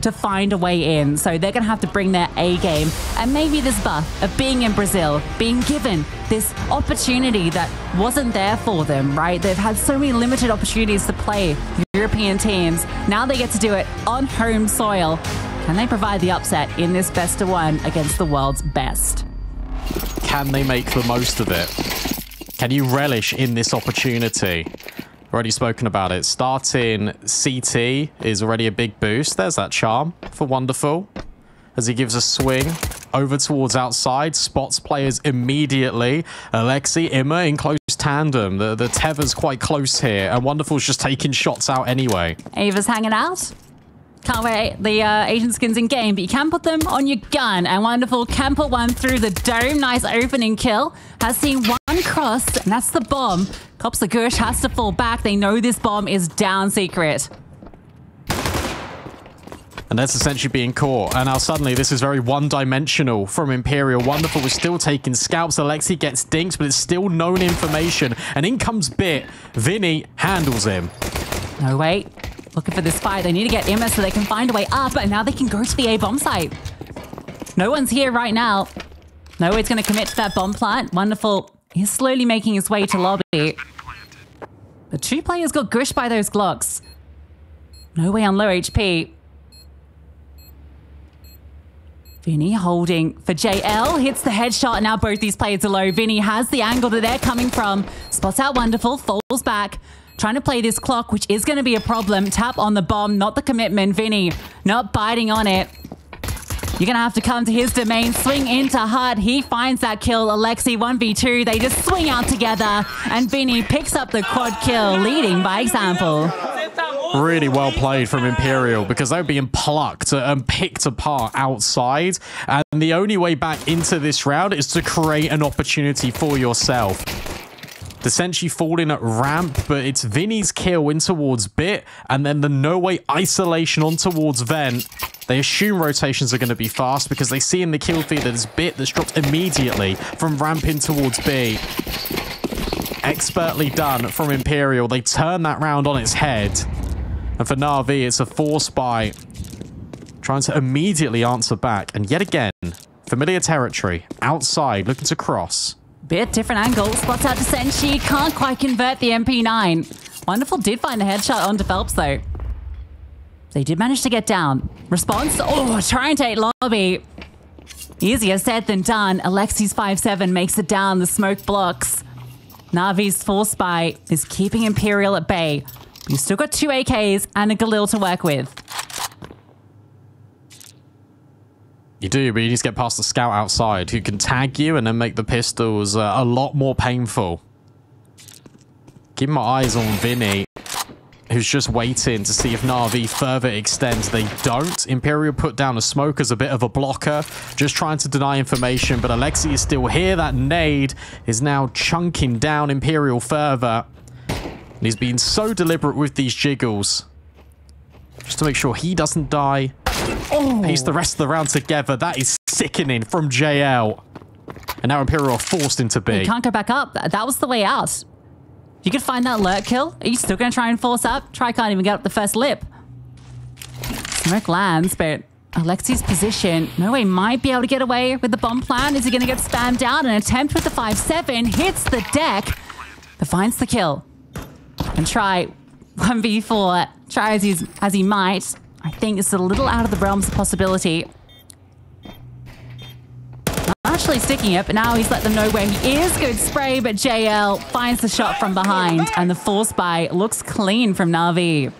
to find a way in. So they're going to have to bring their A game. And maybe this buff of being in Brazil, being given this opportunity that wasn't there for them, right? They've had so many limited opportunities to play European teams. Now they get to do it on home soil. Can they provide the upset in this best of one against the world's best? Can they make the most of it? Can you relish in this opportunity? Already spoken about it. Starting CT is already a big boost. There's that charm for Wonderful as he gives a swing over towards outside, spots players immediately. Alexi, Imma in close tandem. The tether's quite close here, and Wonderful's just taking shots out anyway. Ava's hanging out. Can't wait. The agent skins in game, but you can put them on your gun. And Wonderful can put one through the dome. Nice opening kill. Has seen one cross, and that's the bomb. Cops the Gush has to fall back. They know this bomb is down secret. And that's essentially being caught. And now suddenly this is very one-dimensional from Imperial. Wonderful was still taking scalps. Alexi gets dinked, but it's still known information. And in comes Bit. Vinny handles him. No, wait. Looking for this fight. They need to get Imma so they can find a way up, and now they can go to the A bomb site. No one's here right now. No one's going to commit to that bomb plant. Wonderful. He's slowly making his way to lobby. The two players got gushed by those Glocks. No way on low HP. Vinny holding for JL. Hits the headshot, and now both these players are low. Vinny has the angle that they're coming from. Spots out Wonderful. Falls back. Trying to play this clock, which is going to be a problem. Tap on the bomb, not the commitment. Vinny not biting on it. You're going to have to come to his domain. Swing into HUD. He finds that kill. Alexi 1v2. They just swing out together. And Vinny picks up the quad kill, leading by example. Really well played from Imperial, because they're being plucked and picked apart outside. And the only way back into this round is to create an opportunity for yourself. Essentially falling at ramp, but it's Vinny's kill in towards Bit, and then the no-way isolation on towards Vent. They assume rotations are going to be fast because they see in the kill feed that it's Bit that's dropped immediately from ramp in towards B. Expertly done from Imperial. They turn that round on its head. And for NAVI, it's a force buy. Trying to immediately answer back. And yet again, familiar territory. Outside, looking to cross. Bit different angle. Spots out to Senshi. Can't quite convert the MP9. Wonderful did find the headshot on Phelps, though. They did manage to get down. Response. Oh, trying to take lobby. Easier said than done. Alexi's 5-7 makes it down. The smoke blocks. Navi's force buy is keeping Imperial at bay. You've still got 2 AKs and a Galil to work with. You do, but you need to get past the scout outside who can tag you and then make the pistols a lot more painful. Keep my eyes on Vinny, who's just waiting to see if NAVI further extends. They don't. Imperial put down a smoke as a bit of a blocker, just trying to deny information, but Alexi is still here. That nade is now chunking down Imperial further. And he's been so deliberate with these jiggles, just to make sure he doesn't die. Oh. Piece the rest of the round together. That is sickening from JL. And now Imperial are forced into B. You can't go back up. That was the way out. You could find that lurk kill. Are you still going to try and force up? Try can't even get up the first lip. Smoke lands, but Alexi's position, no way might be able to get away with the bomb plan. Is he going to get spammed out? An attempt with the 5-7 hits the deck, but finds the kill. And try 1v4. Try as he might. I think it's a little out of the realms of possibility. Not actually sticking it, but now he's let them know where he is. Good spray, but JL finds the shot from behind, and the force buy looks clean from NAVI.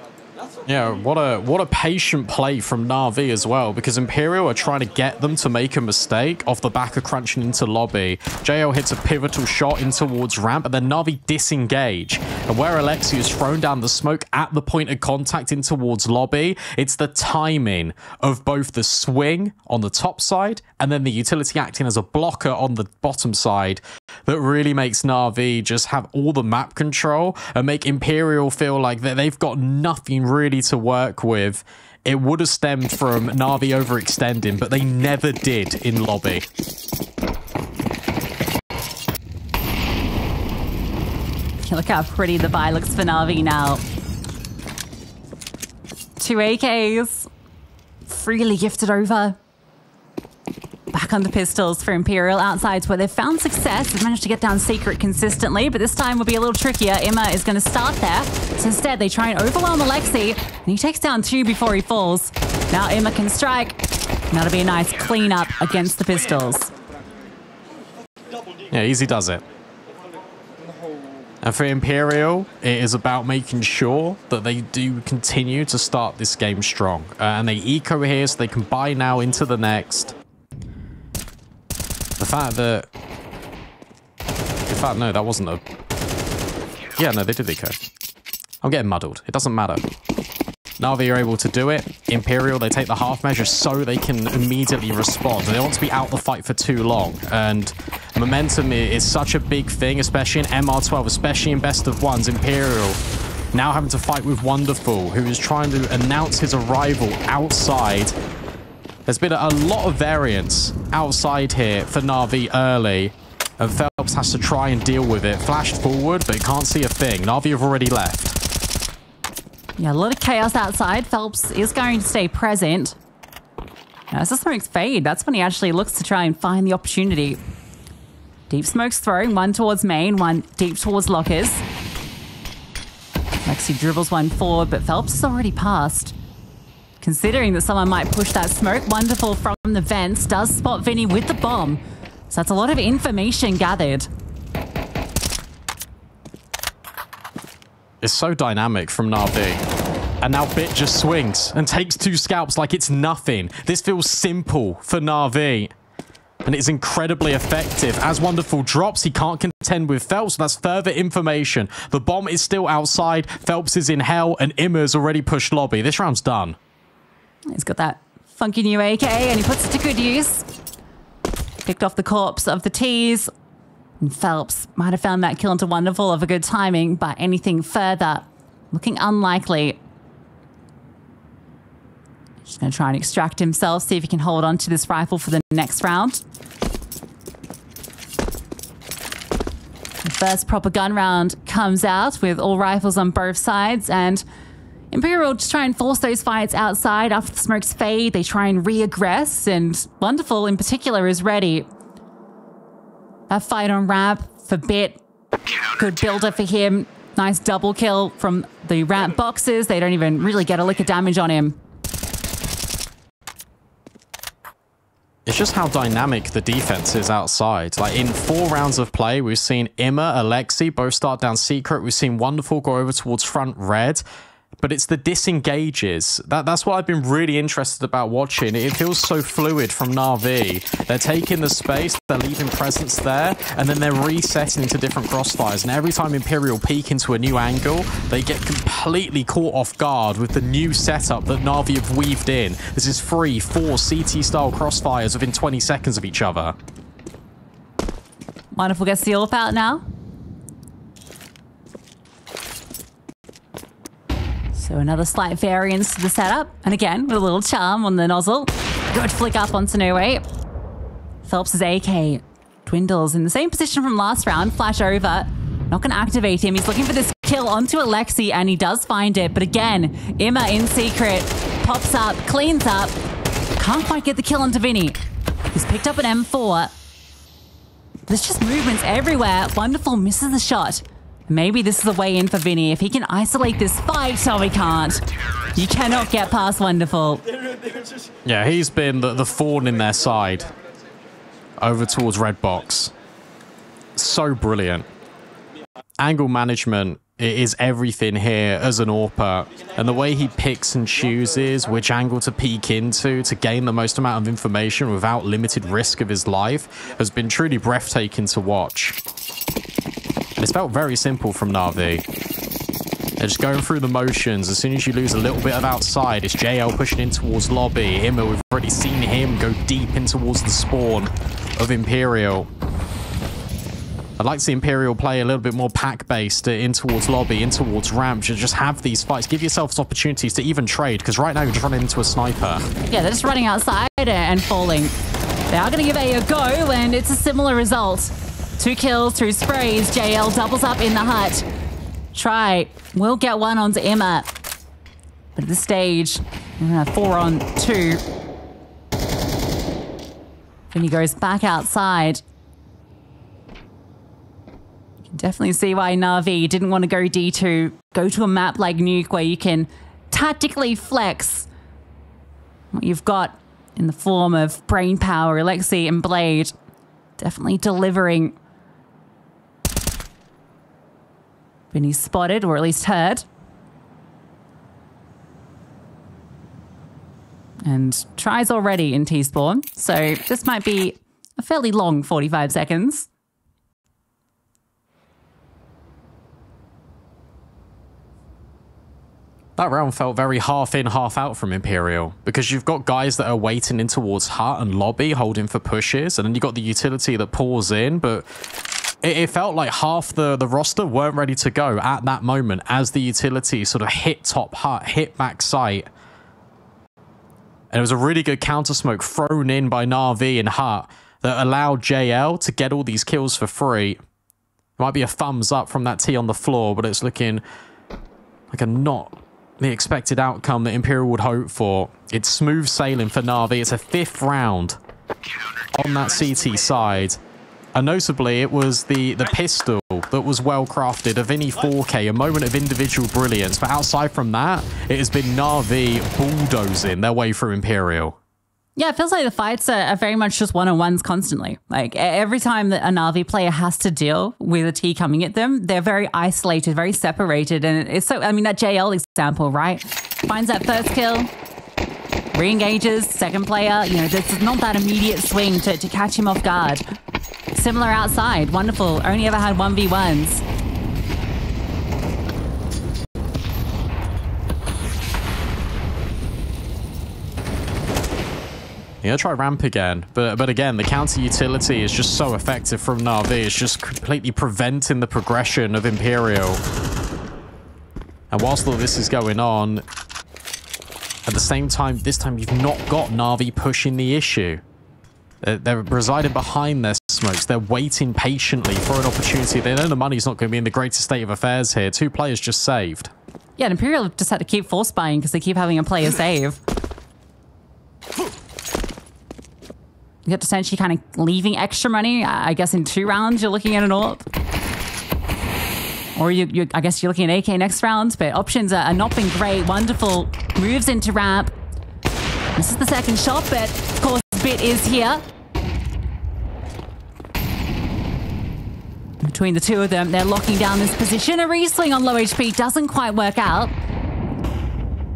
Yeah, what a patient play from NAVI as well, because Imperial are trying to get them to make a mistake off the back of crunching into lobby. JL hits a pivotal shot in towards ramp, and then NAVI disengage. And where Alexi is thrown down the smoke at the point of contact in towards lobby, it's the timing of both the swing on the top side and then the utility acting as a blocker on the bottom side that really makes NAVI just have all the map control and make Imperial feel like that they've got nothing really to work with. It would have stemmed from NAVI overextending, but they never did in lobby. Look how pretty the buy looks for NAVI now. 2 AKs, freely gifted over. Back on the pistols for Imperial outside where they've found success. They've managed to get down Secret consistently, but this time will be a little trickier. Emma is going to start there. So instead, they try and overwhelm Alexi, and he takes down 2 before he falls. Now Emma can strike. And that'll be a nice clean-up against the pistols. Yeah, easy does it. And for Imperial, it is about making sure that they do continue to start this game strong. And they eco here so they can buy now into the next. The fact that... In fact, no, that wasn't a... Yeah, no, they did eco. I'm getting muddled. It doesn't matter. NAVI are able to do it. Imperial, they take the half measure so they can immediately respond. They don't want to be out the fight for too long. And momentum is such a big thing, especially in MR12, especially in best of ones. Imperial now having to fight with Wonderful, who is trying to announce his arrival outside. There's been a lot of variance outside here for NAVI early. And Phelps has to try and deal with it. Flashed forward, but can't see a thing. NAVI have already left. Yeah, a lot of chaos outside. Phelps is going to stay present. Now, as the smokes fade, that's when he actually looks to try and find the opportunity. Deep smoke's thrown, one towards main, one deep towards lockers. Lexi dribbles one forward, but Phelps has already passed. Considering that someone might push that smoke, Wonderful from the vents does spot Vinny with the bomb. So that's a lot of information gathered. It's so dynamic from NAVI. And now Bit just swings and takes 2 scalps like it's nothing. This feels simple for NAVI. And it's incredibly effective. As Wonderful drops, he can't contend with Phelps. That's further information. The bomb is still outside. Phelps is in hell, and Immer's already pushed lobby. This round's done. He's got that funky new AK, and he puts it to good use. Picked off the corpse of the T's. And Phelps might have found that kill into Wonderful of a good timing, but anything further, looking unlikely. Just going to try and extract himself, see if he can hold on to this rifle for the next round. The first proper gun round comes out with all rifles on both sides, and Imperial just try and force those fights outside. After the smokes fade, they try and re-aggress, and Wonderful in particular is ready. That fight on ramp for Bit. Good builder for him. Nice double kill from the ramp boxes. They don't even really get a lick of damage on him. It's just how dynamic the defense is outside. Like, in 4 rounds of play, we've seen Imma, Alexi both start down Secret. We've seen Wonderful go over towards front red. But it's the disengages. That's what I've been really interested about watching. It feels so fluid from NAVI. They're taking the space, they're leaving presence there, and then they're resetting into different crossfires. And every time Imperial peek into a new angle, they get completely caught off guard with the new setup that NAVI have weaved in. This is 3, 4 CT-style crossfires within 20 seconds of each other. Wonderful gets the AWP out now. So another slight variance to the setup. And again, with a little charm on the nozzle. Good flick up onto No Way. Phelps' AK dwindles in the same position from last round. Flash over. Not going to activate him. He's looking for this kill onto Alexi, and he does find it. But again, Imma in Secret. Pops up, cleans up. Can't quite get the kill onto Vinny. He's picked up an M4. There's just movements everywhere. Wonderful misses the shot. Maybe this is a way in for Vinny. If he can isolate this fight, so he can't. You cannot get past Wonderful. Yeah, he's been the thorn in their side. Over towards red box. So brilliant. Angle management is everything here as an AWPer. And the way he picks and chooses which angle to peek into to gain the most amount of information without limited risk of his life has been truly breathtaking to watch. It's felt very simple from NAVI. They're just going through the motions. As soon as you lose a little bit of outside, it's JL pushing in towards lobby. Imma, we've already seen him go deep in towards the spawn of Imperial. I'd like to see Imperial play a little bit more pack-based in towards lobby, in towards ramp, to just have these fights. Give yourselves opportunities to even trade, because right now you're just running into a sniper. Yeah, they're just running outside and falling. They are going to give A go, and it's a similar result. 2 kills, 2 sprays. JL doubles up in the hut. Try. Will get one onto Imma. But at this stage, 4 on 2. When he goes back outside, you can definitely see why Na'Vi didn't want to go D2. Go to a map like Nuke where you can tactically flex what you've got in the form of brain power, Alexi and Blade. Definitely delivering. Vinny's spotted, or at least heard. And tries already in T-spawn, so this might be a fairly long 45 seconds. That round felt very half in, half out from Imperial, because you've got guys that are waiting in towards hut and lobby, holding for pushes, and then you've got the utility that pours in, but it felt like half the roster weren't ready to go at that moment as the utility sort of hit top hut, hit back site. And it was a really good counter smoke thrown in by Na'Vi and hut that allowed JL to get all these kills for free. It might be a thumbs up from that T on the floor, but it's looking like a not the expected outcome that Imperial would hope for. It's smooth sailing for Na'Vi. It's a 5th round on that CT side. And notably, it was the pistol that was well crafted, a Vinny 4K, a moment of individual brilliance. But outside from that, it has been Na'Vi bulldozing their way through Imperial. Yeah, it feels like the fights are very much just one-on-ones constantly. Like every time that a Na'Vi player has to deal with a T coming at them, they're very isolated, very separated. And it's so, I mean, that JL example, right? Finds that first kill, re-engages, second player, you know, there's not that immediate swing to catch him off guard. Similar outside, wonderful, only ever had 1v1s. Yeah, try ramp again, but again, the counter utility is just so effective from Na'Vi. It's just completely preventing the progression of Imperial. And whilst all this is going on, at the same time, this time you've not got Na'Vi pushing the issue. They're residing behind their smokes. They're waiting patiently for an opportunity. They know the money's not going to be in the greatest state of affairs here. 2 players just saved. Yeah, and Imperial just had to keep force buying because they keep having a player save. You have to essentially kind of leaving extra money. I guess in 2 rounds, you're looking at an AWP. Or I guess you're looking at AK next round, but options are not been great. Wonderful moves into ramp. This is the second shot, but of course, Bit is here. Between the two of them, they're locking down this position. A re-swing on low HP doesn't quite work out.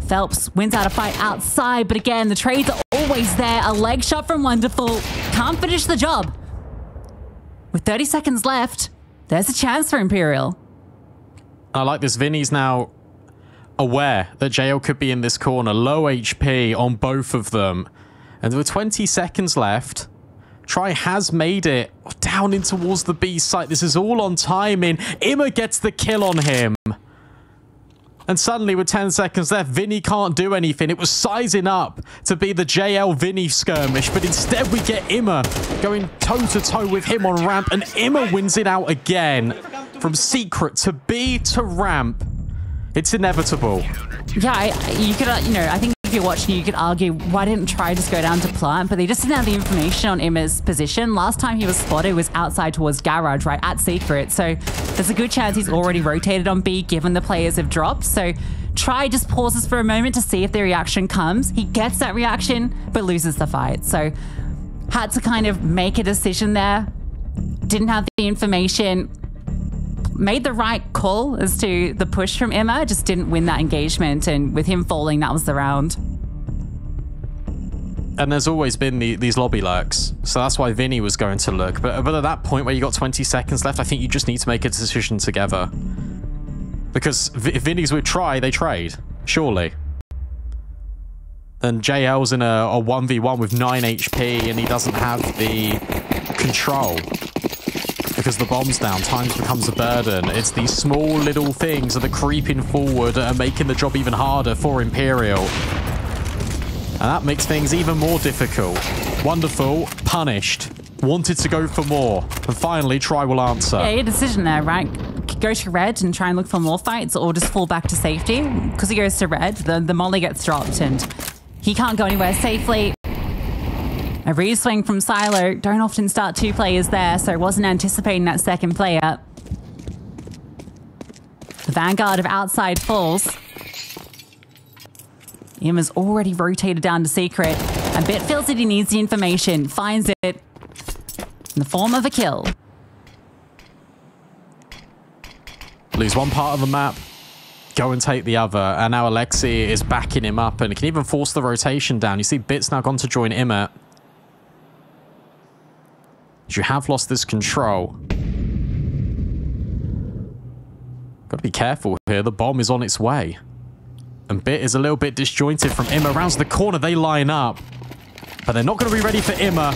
Phelps wins out a fight outside, but again, the trades are always there. A leg shot from Wonderful. Can't finish the job. With 30 seconds left, there's a chance for Imperial. I like this. Vinny's now aware that JL could be in this corner. Low HP on both of them. And with 20 seconds left, Try has made it down in towards the B site. This is all on timing. Imma gets the kill on him. And suddenly, with 10 seconds left, Vinny can't do anything. It was sizing up to be the JL Vinny skirmish, but instead we get Imma going toe-to-toe with him on ramp, and Imma wins it out again. From secret to B to ramp. It's inevitable. Yeah, you could, you know, I think if you're watching, you could argue, why didn't Try just go down to plant? But they just didn't have the information on Imma's position. Last time he was spotted was outside towards garage, right, at secret. So there's a good chance he's already rotated on B, given the players have dropped. So Try just pauses for a moment to see if the reaction comes. He gets that reaction, but loses the fight. So had to kind of make a decision there. Didn't have the information. Made the right call as to the push from Imma, just didn't win that engagement, and with him falling, that was the round. And there's always been these lobby lurks, so that's why Vinny was going to look. But at that point where you got 20 seconds left, I think you just need to make a decision together. Because if Vinny's with Try, they trade, surely. Then JL's in a 1v1 with 9 HP, and he doesn't have the control. Because the bomb's down, time becomes a burden. It's these small little things that are creeping forward and making the job even harder for Imperial. And that makes things even more difficult. Wonderful, punished, wanted to go for more. And finally, Try will answer. Yeah, your decision there, right? Go to red and try and look for more fights, or just fall back to safety. Because he goes to red, the molly gets dropped and he can't go anywhere safely. A re-swing from Silo. Don't often start 2 players there, so wasn't anticipating that second player. The Vanguard of outside falls. Ima's already rotated down to Secret. And Bit feels that he needs the information. Finds it in the form of a kill. Lose one part of the map. Go and take the other. And now Alexi is backing him up and can even force the rotation down. You see Bit's now gone to join Ima. You have lost this control. Got to be careful here. The bomb is on its way. And Bit is a little bit disjointed from Ima. Rounds the corner, they line up. But they're not going to be ready for Ima.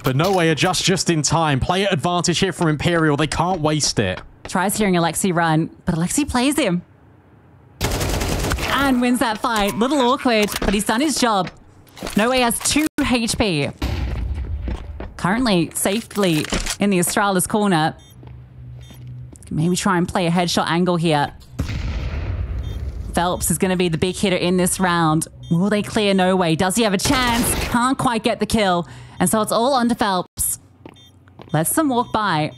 But no way, adjust just in time. Player advantage here for Imperial. They can't waste it. Tries hearing Alexi run, but Alexi plays him. And wins that fight. Little awkward, but he's done his job. No way has 2 HP. Currently safely in the Astralis corner. Maybe try and play a headshot angle here. Phelps is going to be the big hitter in this round. Will they clear? No way. Does he have a chance? Can't quite get the kill. And so it's all on to Phelps. Lets them walk by.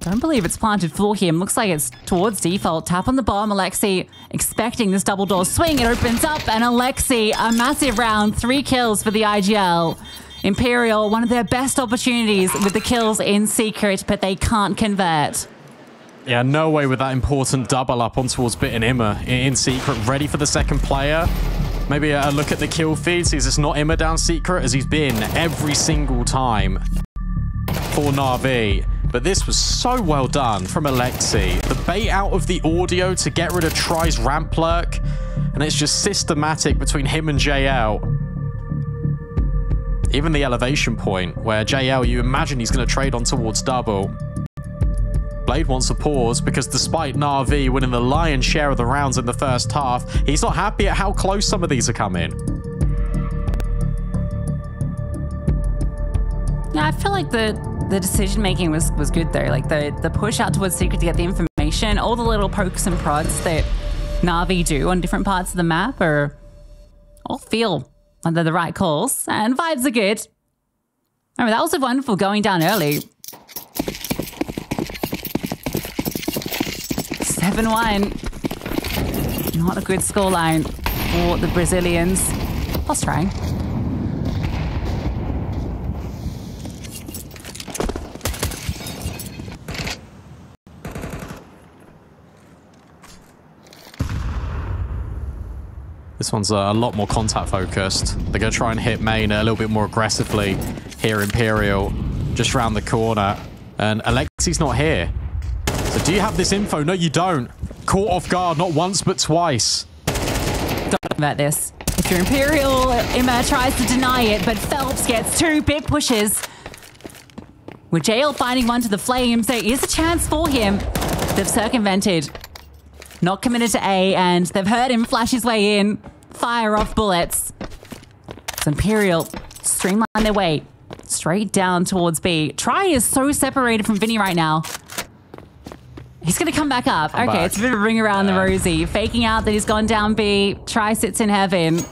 Don't believe it's planted for him. Looks like it's towards default. Tap on the bomb. Alexi expecting this double door swing. It opens up and Alexi, a massive round. 3 kills for the IGL. Imperial, one of their best opportunities with the kills in Secret, but they can't convert. Yeah, no way with that important double up on towards Bit and Ima in Secret. Ready for the second player. Maybe a look at the kill feed. Sees it's not Ima down Secret as he's been every single time for NAVI. But this was so well done from Alexi. The bait out of the audio to get rid of Try's ramp lurk. And it's just systematic between him and JL. Even the elevation point where JL, you imagine he's going to trade on towards double. Blade wants a pause because despite NAVI winning the lion's share of the rounds in the first half, he's not happy at how close some of these are coming. Yeah, I feel like the decision making was good though. Like the push out towards Secret to get the information, all the little pokes and prods that NAVI do on different parts of the map all feel like they're the right calls, and vibes are good. I mean, that was wonderful going down early. 7-1. Not a good scoreline for the Brazilians. Lost trying. This one's a lot more contact focused. They're going to try and hit main a little bit more aggressively here, Imperial, just round the corner. And Alexi's not here. So do you have this info? No, you don't. Caught off guard, not once, but twice. Don't know about this. If you're Imperial, Ima tries to deny it, but Phelps gets 2 big pushes. With JL finding one to the flames, there is a chance for him. They've circumvented. Not committed to A, and they've heard him flash his way in. Fire off bullets. So Imperial streamline their way straight down towards B. Try is so separated from Vinny right now. He's going to come back up. Okay, it's a bit of a ring around the rosy. Faking out that he's gone down B. Try sits in heaven.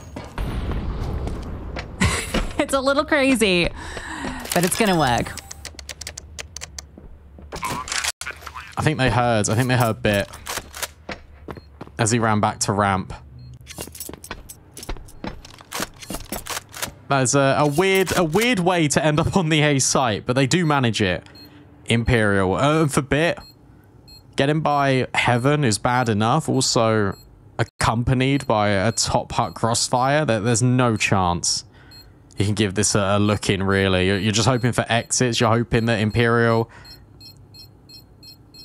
It's a little crazy, but it's going to work. I think they heard Bit as he ran back to ramp. That is a weird way to end up on the A site, but they do manage it. Imperial. For Bit, getting by Heaven is bad enough. Also accompanied by a top hut crossfire. There's no chance you can give this a look in, really. You're just hoping for exits. You're hoping that Imperial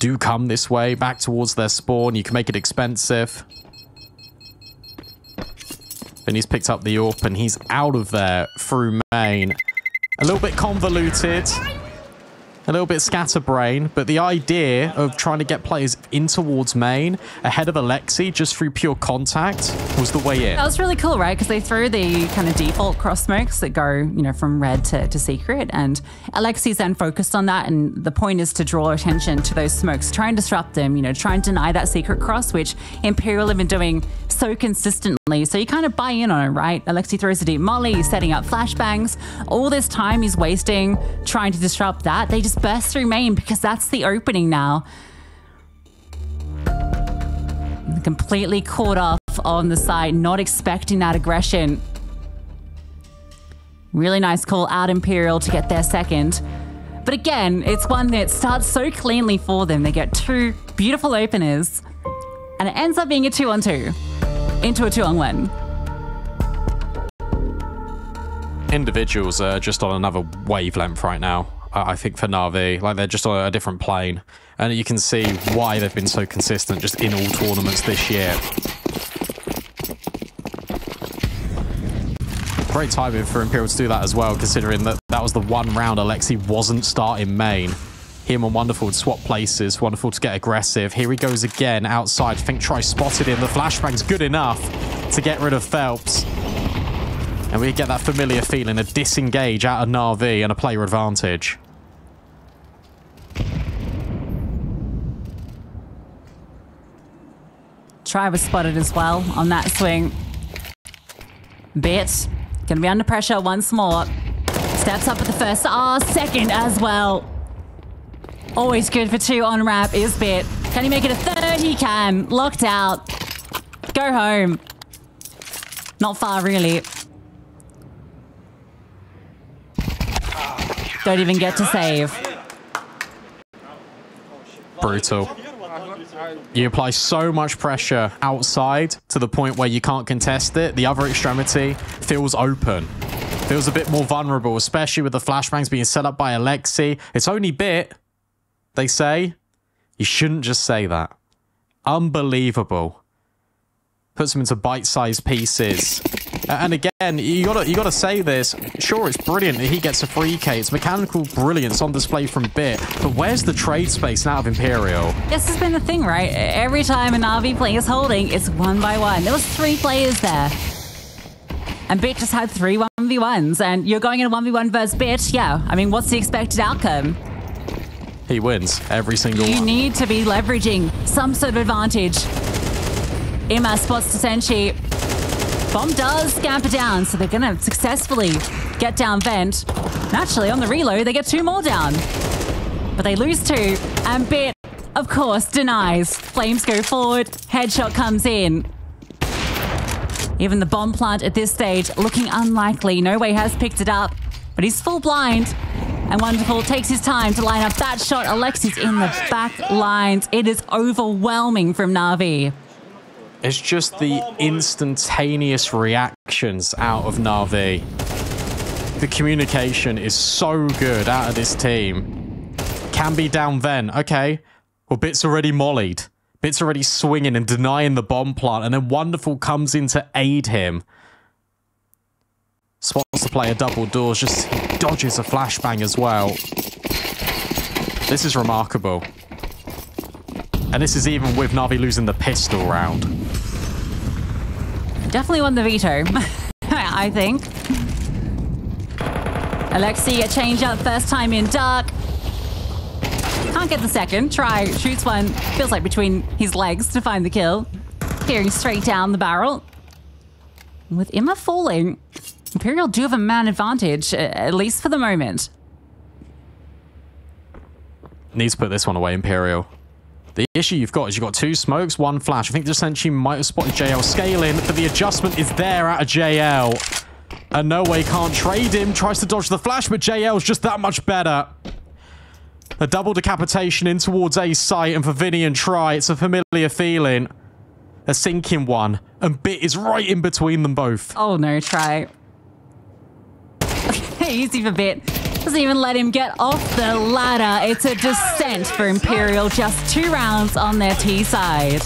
do come this way, back towards their spawn. You can make it expensive. Then he's picked up the AWP and he's out of there through main. A little bit convoluted. A a little bit scatterbrain, but the idea of trying to get players in towards main ahead of Alexi just through pure contact was the way in. That was really cool, right? Because they threw the kind of default cross smokes that go, you know, from red to secret, and Alexi's then focused on that, and the point is to draw attention to those smokes, try and disrupt them, you know, try and deny that secret cross, which Imperial have been doing so consistently. So you kind of buy in on it, right? Alexi throws a deep molly, he's setting up flashbangs. All this time he's wasting trying to disrupt that. They just burst through main because that's the opening now. Completely caught off on the side, not expecting that aggression. Really nice call out Imperial to get their second. But again, it's one that starts so cleanly for them. They get two beautiful openers, and it ends up being a 2-on-2 into a 2-on-1. Individuals are just on another wavelength right now, I think, for NAVI. Like, they're just on a different plane. And you can see why they've been so consistent just in all tournaments this year. Great timing for Imperial to do that as well, considering that that was the one round Alexi wasn't starting main. Him and Wonderful would swap places. Wonderful to get aggressive. Here he goes again outside. I think Try spotted him. The flashbang's good enough to get rid of Phelps. And we get that familiar feeling, a disengage out of NAVI and a player advantage. Try was spotted as well on that swing. Bit. Gonna be under pressure once more. Steps up at the first. Second as well. Always good for 2 on ramp is Bit. Can he make it a third? He can. Locked out. Go home. Not far, really. Don't even get to save. Brutal. You apply so much pressure outside to the point where you can't contest it. The other extremity feels open. Feels a bit more vulnerable, especially with the flashbangs being set up by Alexi. It's only Bit, they say. You shouldn't just say that. Unbelievable. Puts them into bite-sized pieces. And again, you gotta say this. Sure, it's brilliant that he gets a 3K. It's mechanical brilliance on display from Bit. But where's the trade space now of Imperial? This has been the thing, right? Every time a NAVI player is holding, it's 1 by 1. There was 3 players there. And Bit just had 3 1v1s. And you're going in a 1v1 versus Bit. Yeah, I mean, what's the expected outcome? He wins every single one. You need to be leveraging some sort of advantage. Ima spots to Senshi. Bomb does scamper down, so they're going to successfully get down vent. Naturally, on the reload, they get 2 more down. But they lose 2, and Bit, of course, denies. Flames go forward, headshot comes in. Even the bomb plant at this stage looking unlikely. No Way has picked it up, but he's full blind. And Wonderful takes his time to line up that shot. Alexi's in the back lines. It is overwhelming from NAVI. It's just the instantaneous reactions out of NAVI. The communication is so good out of this team. Can be down vent. Okay. Well, Bit's already mollied. Bit's already swinging and denying the bomb plant. And then Wonderful comes in to aid him. Spots the player double doors. Just dodges a flashbang as well. This is remarkable. And this is even with Navi losing the pistol round. Definitely won the veto, I think. Alexi, a change up, first time in dark. Can't get the second. Try, shoots one, feels like between his legs to find the kill. Peering straight down the barrel. With Ima falling, Imperial do have a man advantage, at least for the moment. Needs to put this one away, Imperial. The issue you've got is you've got 2 smokes, 1 flash. I think Essentially might have spotted JL scaling, but the adjustment is there out of JL. And No Way can't trade him. Tries to dodge the flash, but JL's just that much better. A double decapitation in towards A's site, and for Vinny and Try, it's a familiar feeling. A sinking one, and Bit is right in between them both. Oh no, Try. Easy for Bit. Doesn't even let him get off the ladder. It's a descent for Imperial. Just 2 rounds on their T side.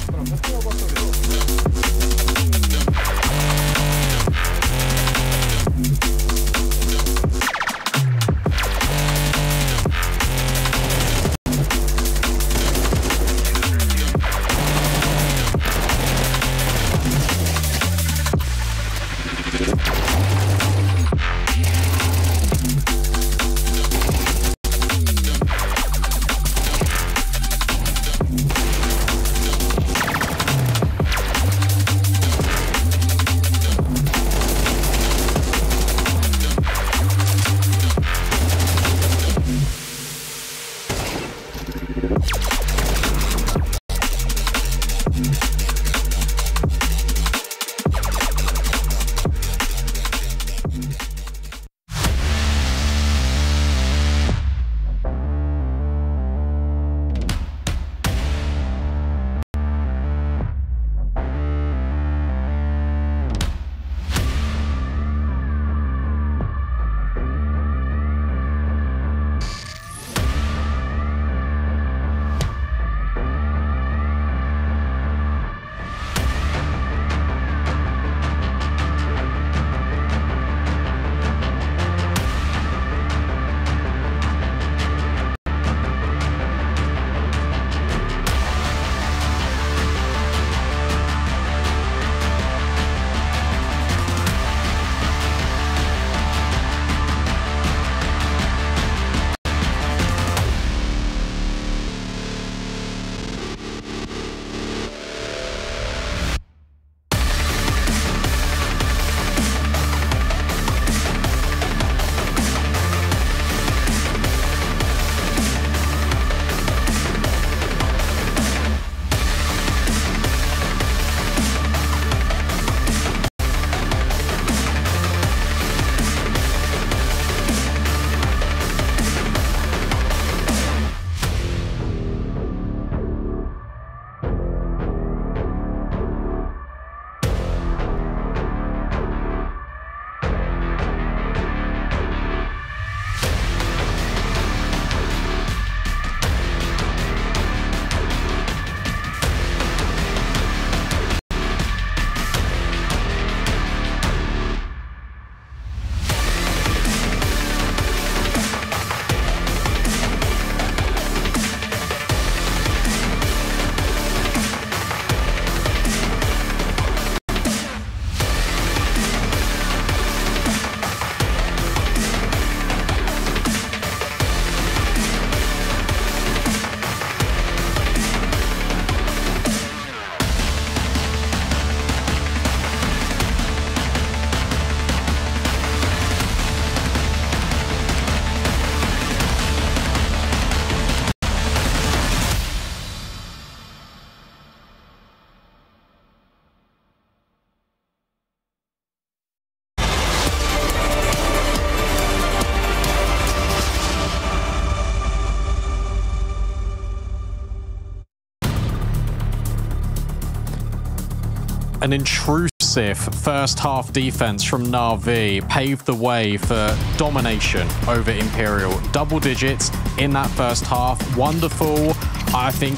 An intrusive first half defense from NAVI paved the way for domination over Imperial. Double digits in that first half. Wonderful. I think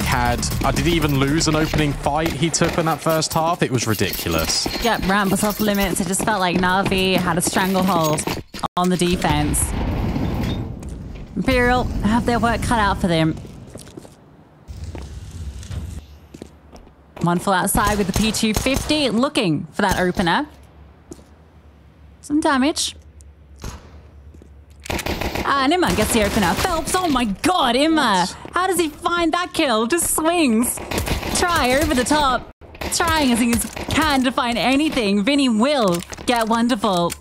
did he even lose an opening fight he took in that first half? It was ridiculous. Yep, Ramp was off limits. It just felt like NAVI had a stranglehold on the defense. Imperial have their work cut out for them. One full outside with the P250, looking for that opener. Some damage. And Imma gets the opener. Phelps, oh my god, Imma! How does he find that kill? Just swings. Try over the top. Trying as he can to find anything. Vinny will get wonderful.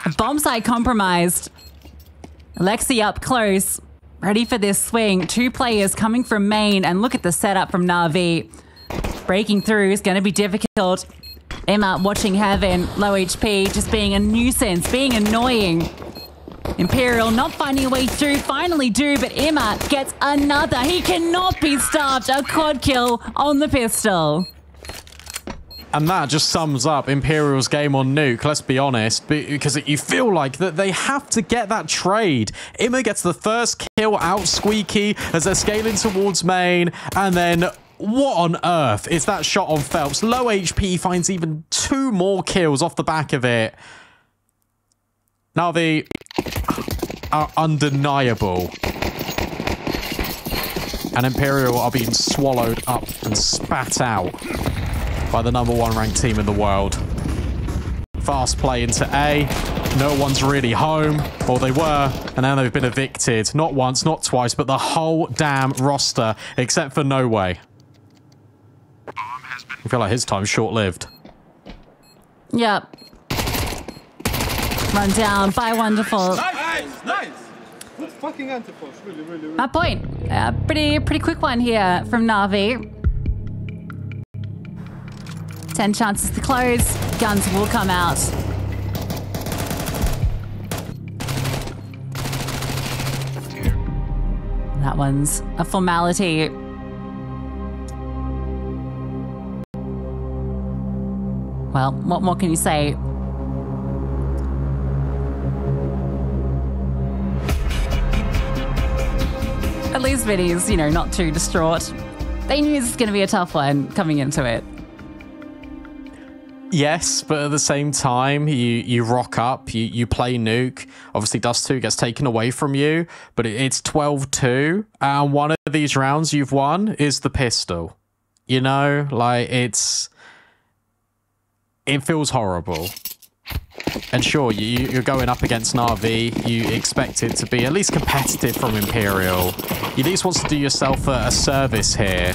A bomb site compromised. Alexi up close. Ready for this swing. Two players coming from main, and look at the setup from NAVI. Breaking through is going to be difficult. Imma watching heaven, low HP, just being a nuisance, being annoying. Imperial not finding a way through, finally do, but Imma gets another. He cannot be stopped. A quad kill on the pistol. And that just sums up Imperial's game on Nuke, let's be honest, because you feel like that they have to get that trade. Imma gets the first kill out squeaky as they're scaling towards main, and then what on earth is that shot on Phelps? Low HP finds even 2 more kills off the back of it. NAVI are undeniable. And Imperial are being swallowed up and spat out by the #1 ranked team in the world. Fast play into A. No one's really home. Or they were, and now they've been evicted. Not once, not twice, but the whole damn roster, except for No Way. I feel like his time's short-lived. Yep. Run down by Wonderful. Nice. Good fucking anti-force. Really. That point. Pretty quick one here from NAVI. 10 chances to close. Guns will come out. That one's a formality. Well, what more can you say? At least Vinny's, not too distraught. They knew this was going to be a tough one coming into it. Yes, but at the same time, you rock up, you play Nuke. Obviously, Dust 2 gets taken away from you, but it's 12-2. And one of these rounds you've won is the pistol. It feels horrible. And sure, you're going up against NAVI. You expect it to be at least competitive from Imperial. You at least want to do yourself a service here.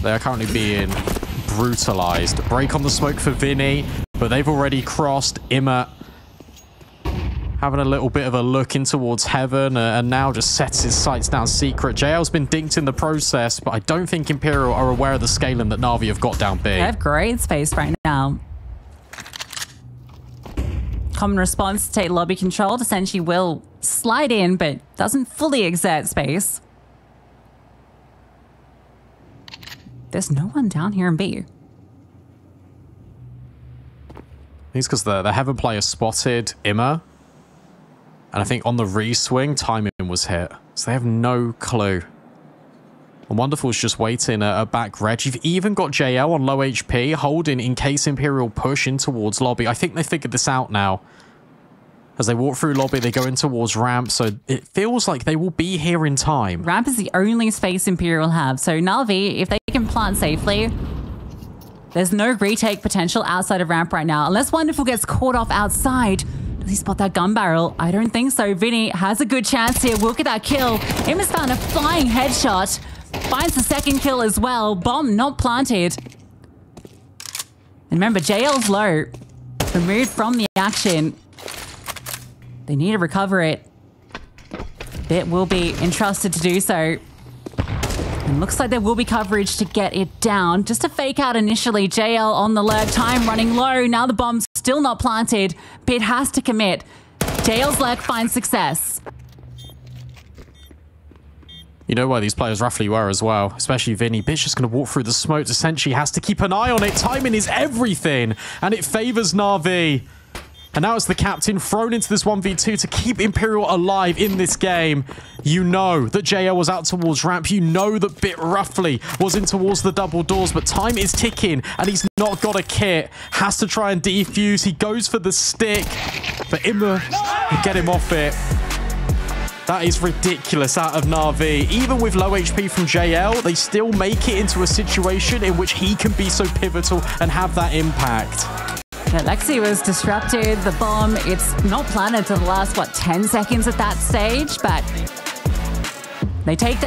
They are currently being brutalized. Break on the smoke for Vinny, but they've already crossed. Imma having a little bit of a look in towards heaven, and now just sets his sights down secret. JL's been dinked in the process, but I don't think Imperial are aware of the scaling that NAVI have got down big. They have great space right now. Common response to take lobby control. Essentially will slide in, but doesn't fully exert space. There's no one down here in B. It's because the Heaven player spotted Imma. And I think on the re-swing, timing was hit. So they have no clue. And Wonderful's just waiting a back reg. You've even got JL on low HP, holding in case Imperial push in towards lobby. I think they figured this out now. As they walk through lobby, they go in towards ramp. So it feels like they will be here in time. Ramp is the only space Imperial have. So NAVI, if they can plant safely, there's no retake potential outside of ramp right now. Unless Wonderful gets caught off outside. Does he spot that gun barrel? I don't think so. Vinny has a good chance here. Look at that kill. Imma's found a flying headshot. Finds the second kill as well. Bomb not planted. And remember, JL's low. Removed from the action. They need to recover it. Bit will be entrusted to do so. And looks like there will be coverage to get it down. Just a fake out initially. JL on the lurk. Time running low. Now the bomb's still not planted. Bit has to commit. JL's lurk finds success. You know where these players roughly were as well, especially Vinny. Bitch just going to walk through the smokes. Essentially has to keep an eye on it. Timing is everything, and it favors NAVI. And now it's the captain thrown into this 1v2 to keep Imperial alive in this game. You know that JL was out towards ramp. You know that Bit roughly was in towards the double doors, but time is ticking and he's not got a kit. Has to try and defuse. He goes for the stick, but Imma will get him off it. That is ridiculous out of NAVI. Even with low HP from JL, they still make it into a situation in which he can be so pivotal and have that impact. Yeah, Lexi was disrupted. The bomb, it's not planted to the last, what, 10 seconds at that stage, but they take